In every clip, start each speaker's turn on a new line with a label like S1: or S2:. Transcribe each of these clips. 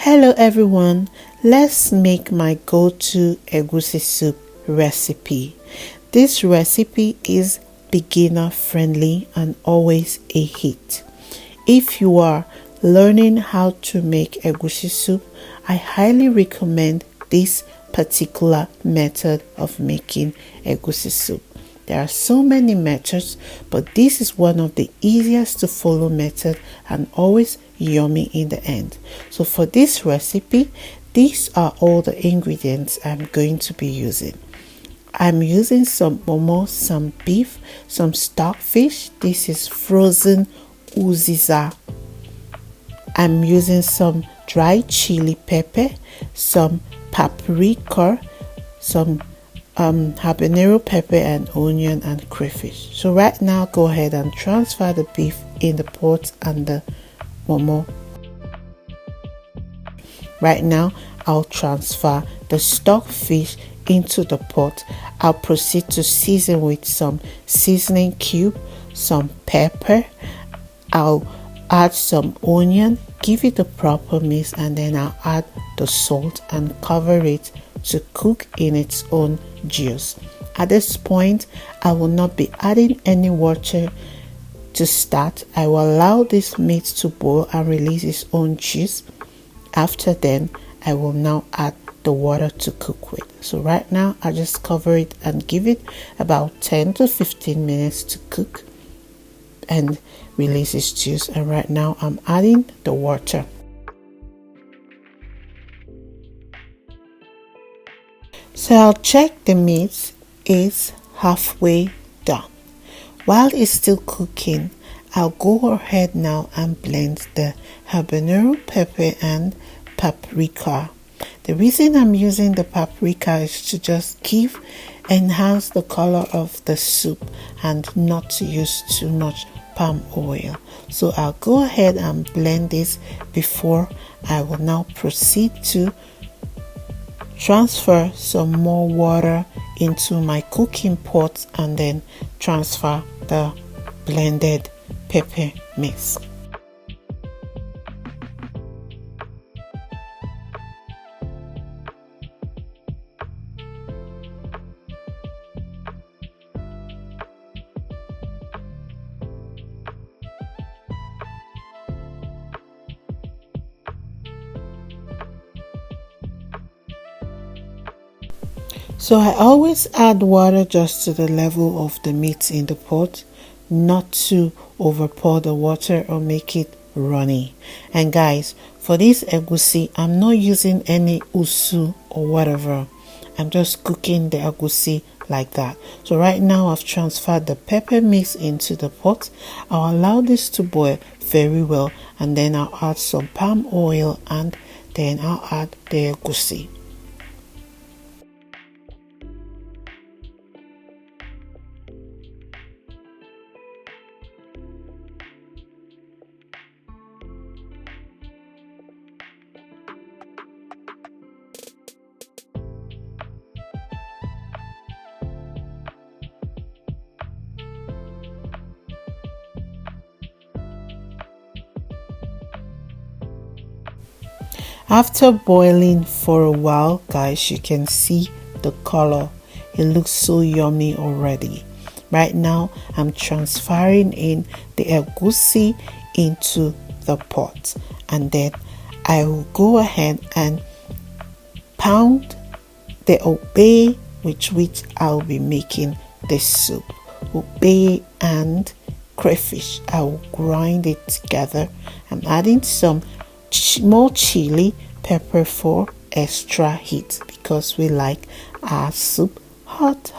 S1: Hello everyone, let's make my go-to egusi soup recipe. This recipe is beginner friendly and always a hit. If you are learning how to make egusi soup, I highly recommend this particular method of making egusi soup. There are so many methods, but this is one of the easiest to follow method and always yummy in the end. So for this recipe, these are all the ingredients I'm going to be using. I'm using some momo, some beef, some stockfish. This is frozen uziza. I'm using some dried chili pepper, some paprika, some habanero pepper and onion and crayfish. So right now go ahead and transfer the beef in the pot and the momo. Right now I'll transfer the stockfish into the pot. I'll proceed to season with some seasoning cube, some pepper. I'll add some onion, give it a proper mix, and then I'll add the salt and cover it to cook in its own juice. At this point, I will not be adding any water to start. I will allow this meat to boil and release its own juice. After then, I will now add the water to cook with. So right now, I just cover it and give it about 10 to 15 minutes to cook and release its juice. And right now, I'm adding the water. So I'll check the meat is halfway done. While it's still cooking, I'll go ahead now and blend the habanero pepper and paprika. The reason I'm using the paprika is to just enhance the color of the soup and not to use too much palm oil. So I'll go ahead and blend this before I will now proceed to transfer some more water into my cooking pot and then transfer the blended pepper mix. So I always add water just to the level of the meat in the pot, not to overpour the water or make it runny. And guys, for this egusi, I'm not using any usu or whatever. I'm just cooking the egusi like that. So right now I've transferred the pepper mix into the pot. I'll allow this to boil very well, and then I'll add some palm oil and then I'll add the egusi. After boiling for a while, guys, you can see the color. It looks so yummy already. Right now, I'm transferring in the egusi into the pot, and then I will go ahead and pound the obe with which I'll be making this soup. Obe and crayfish, I will grind it together. I'm adding some more chili pepper for extra heat because we like our soup hot.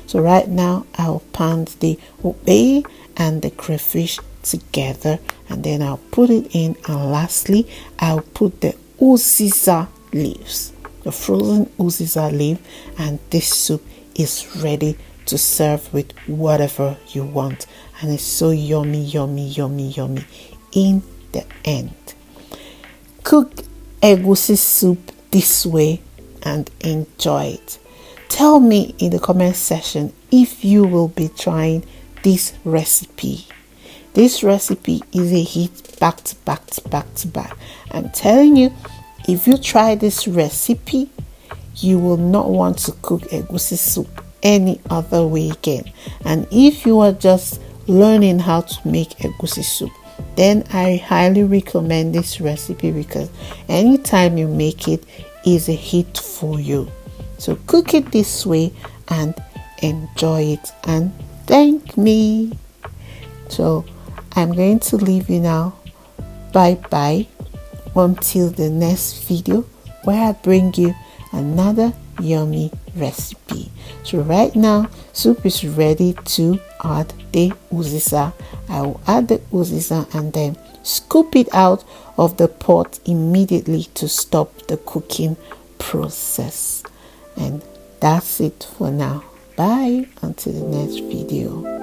S1: So right now I'll pound the obe and the crayfish together, and then I'll put it in, and lastly I'll put the uziza leaves, the frozen uziza leaf, and this soup is ready to serve with whatever you want, and it's so yummy in the end. Cook egusi soup this way and enjoy it. Tell me in the comment section if you will be trying this recipe. This recipe is a hit back to back to back to back. I'm telling you, if you try this recipe, you will not want to cook egusi soup any other way again. And if you are just learning how to make egusi soup, then I highly recommend this recipe, because anytime you make it is a hit for you. So cook it this way and enjoy it and thank me. So I'm going to leave you now. Bye bye until the next video, where I bring you another yummy recipe. So right now, soup is ready to add the uziza. I will add the uziza and then scoop it out of the pot immediately to stop the cooking process. And that's it for now. Bye until the next video.